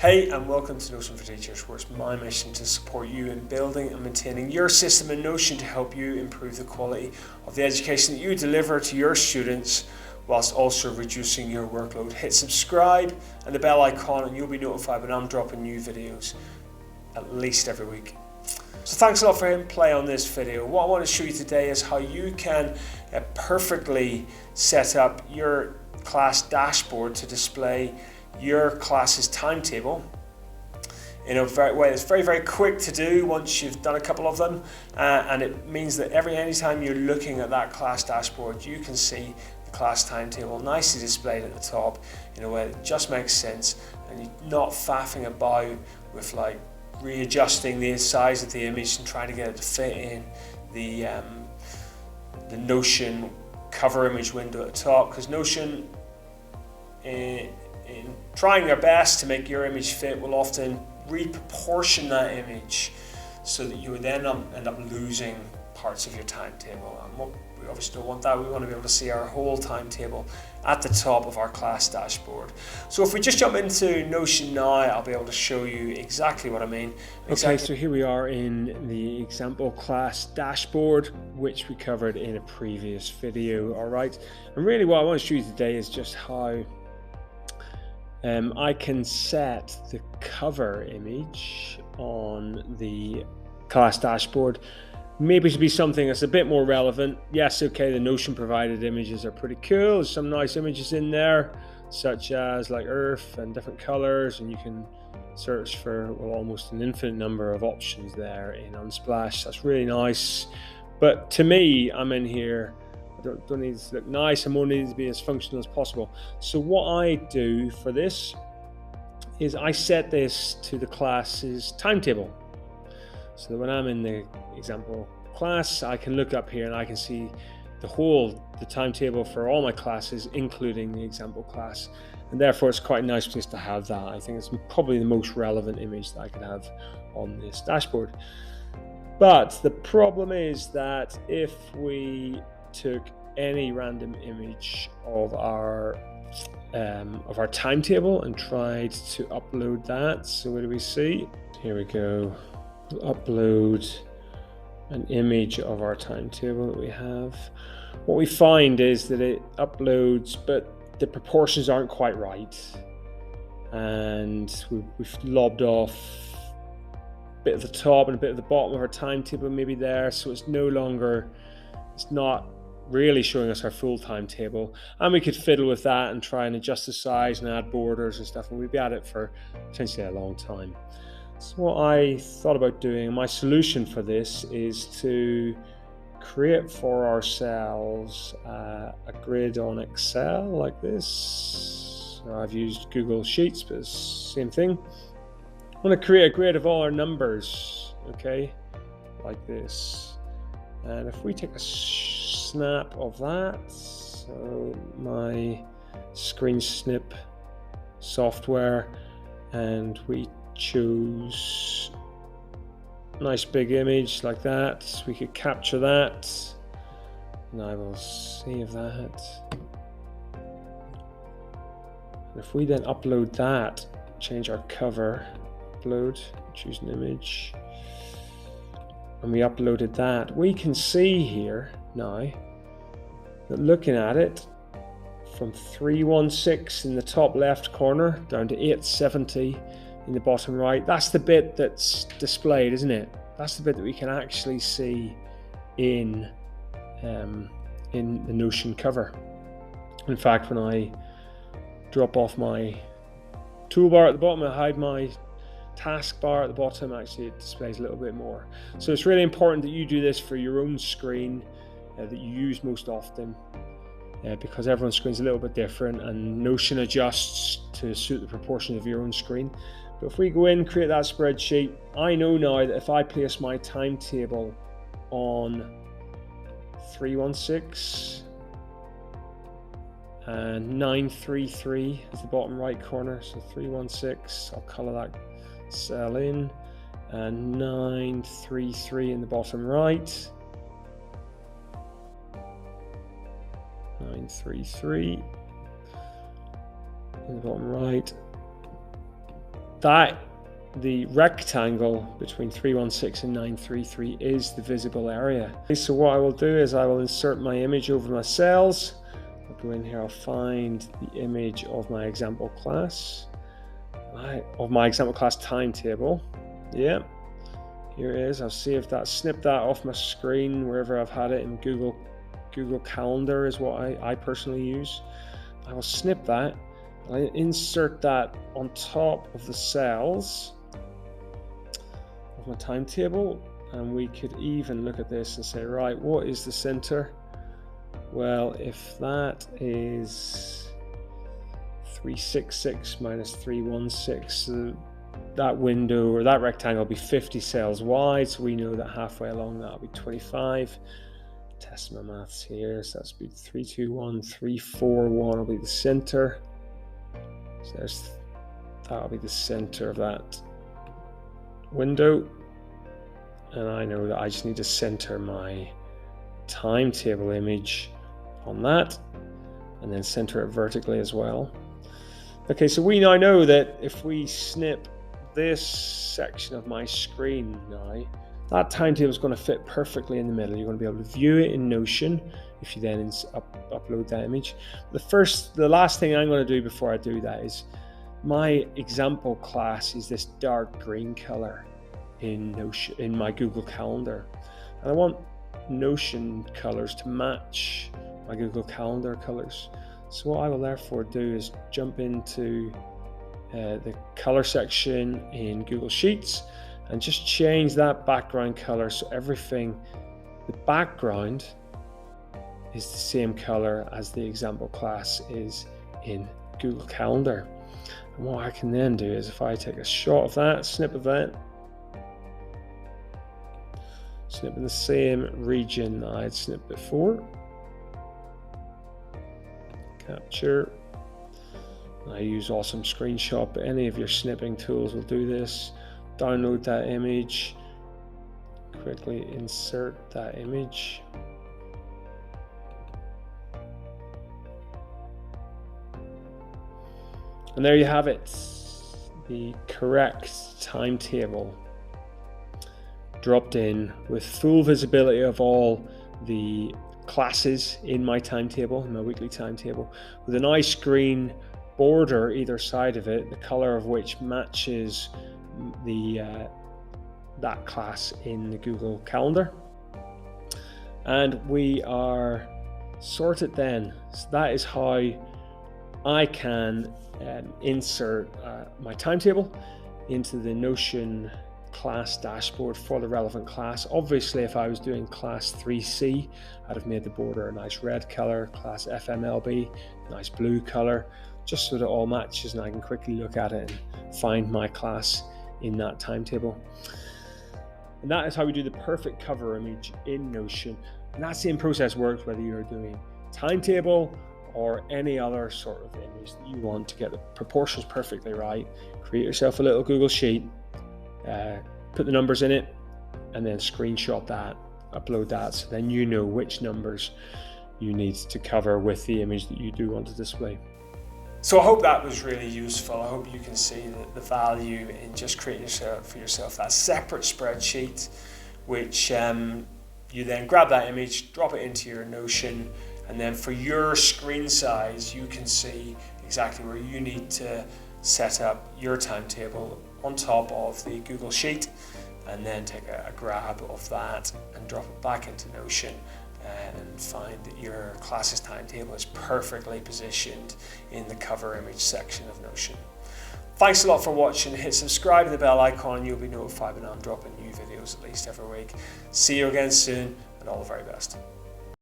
Hey, and welcome to Notion for Teachers, where it's my mission to support you in building and maintaining your system in Notion to help you improve the quality of the education that you deliver to your students whilst also reducing your workload. Hit subscribe and the bell icon and you'll be notified when I'm dropping new videos at least every week. So thanks a lot for hitting play on this video. What I want to show you today is how you can perfectly set up your class dashboard to display your class's timetable in a way that's very, very quick to do once you've done a couple of them, and it means that anytime you're looking at that class dashboard, you can see the class timetable nicely displayed at the top in a way that just makes sense, and you're not faffing about with like readjusting the size of the image and trying to get it to fit in the Notion cover image window at the top, because Notion in trying their best to make your image fit will often reproportion that image so that you would then end up losing parts of your timetable, and we obviously don't want that. We want to be able to see our whole timetable at the top of our class dashboard. So if we just jump into Notion now, I'll be able to show you exactly what I mean. Okay, so here we are in the example class dashboard, which we covered in a previous video. All right, and really what I want to show you today is just how I can set the cover image on the class dashboard maybe to be something that's a bit more relevant. Yes, okay, the Notion provided images are pretty cool. There's some nice images in there, such as like Earth and different colors, and you can search for almost an infinite number of options there in Unsplash. That's really nice. But to me, I'm in here, don't need to look nice, and more needs to be as functional as possible. So what I do for this is I set this to the class's timetable, so that when I'm in the example class, I can look up here and I can see the timetable for all my classes, including the example class, and therefore it's quite a nice place to have that. I think it's probably the most relevant image that I could have on this dashboard. But the problem is that if we took any random image of our timetable and tried to upload that, so what do we see? Here we go. We'll upload an image of our timetable that we have. What we find is that it uploads, but the proportions aren't quite right, and we've lobbed off a bit at the top and a bit at the bottom of our timetable maybe there, so it's not really showing us our full timetable. And we could fiddle with that and try and adjust the size and add borders and stuff, and we'd be at it for potentially a long time. So what I thought about doing, my solution for this, is to create for ourselves a grid on Excel like this. I've used Google Sheets, but it's the same thing. I want to create a grid of all our numbers, okay, like this. And if we take a snap of that, so my screen snip software, and we choose a nice big image like that, we could capture that, and I will save that. And if we then upload that, change our cover, upload, choose an image, and we uploaded that, we can see here now that looking at it, from 316 in the top left corner down to 870 in the bottom right, that's the bit that's displayed, isn't it? That's the bit that we can actually see in the Notion cover. In fact, when I drop off my toolbar at the bottom and hide my taskbar at the bottom, actually it displays a little bit more. So it's really important that you do this for your own screen that you use most often, because everyone's screen is a little bit different, and Notion adjusts to suit the proportion of your own screen. But if we go in, create that spreadsheet, I know now that if I place my timetable on 316 and 933 is the bottom right corner, so 316, I'll color that cell in, and 933 in the bottom right, 933 in the bottom right. the rectangle between 316 and 933 is the visible area. Okay, so what I will do is I will insert my image over my cells. I'll go in here, I'll find the image of my example class, timetable. Yeah, here it is. I'll see if that snip that off my screen wherever I've had it in Google Calendar is what I personally use. I will snip that. I insert that on top of the cells of my timetable, and we could even look at this and say, right, what is the center? Well, if that is 366 minus 316, that window or that rectangle will be 50 cells wide, so we know that halfway along that'll be 25. Test my maths here, so that's be 321, 341 will be the center. So that'll be the center of that window, and I know that I just need to center my timetable image on that, and then center it vertically as well. Okay, so we now know that if we snip this section of my screen now, that timetable is going to fit perfectly in the middle. You're going to be able to view it in Notion if you then upload that image. The last thing I'm going to do before I do that is my example class is this dark green color in Notion, in my Google Calendar, and I want Notion colors to match my Google Calendar colors. So what I will therefore do is jump into the color section in Google Sheets and just change that background color so everything, the background is the same color as the example class is in Google Calendar. And what I can then do is if I take a shot of that, snip of that, snip in the same region that I had snipped before, capture. I use Awesome Screenshot, but any of your snipping tools will do this. Download that image, quickly insert that image. And there you have it, the correct timetable dropped in with full visibility of all the classes in my timetable, in my weekly timetable, with a nice green border either side of it, the color of which matches that class in the Google Calendar. And we are sorted then. So that is how I can insert my timetable into the Notion class dashboard for the relevant class. Obviously, if I was doing class 3C, I'd have made the border a nice red color, class FMLB, nice blue color, just so that it all matches and I can quickly look at it and find my class in that timetable. And that is how we do the perfect cover image in Notion. And that same process works whether you're doing timetable or any other sort of image that you want to get the proportions perfectly right. Create yourself a little Google Sheet, put the numbers in it, and then screenshot that, upload that, so then you know which numbers you need to cover with the image that you do want to display. So I hope that was really useful. I hope you can see the value in just creating for yourself that separate spreadsheet, which you then grab that image, drop it into your Notion, and then for your screen size, you can see exactly where you need to set up your timetable on top of the Google Sheet, and then take a grab of that and drop it back into Notion and find that your class's timetable is perfectly positioned in the cover image section of Notion. Thanks a lot for watching. Hit subscribe to the bell icon and you'll be notified when I'm dropping new videos at least every week. See you again soon, and all the very best.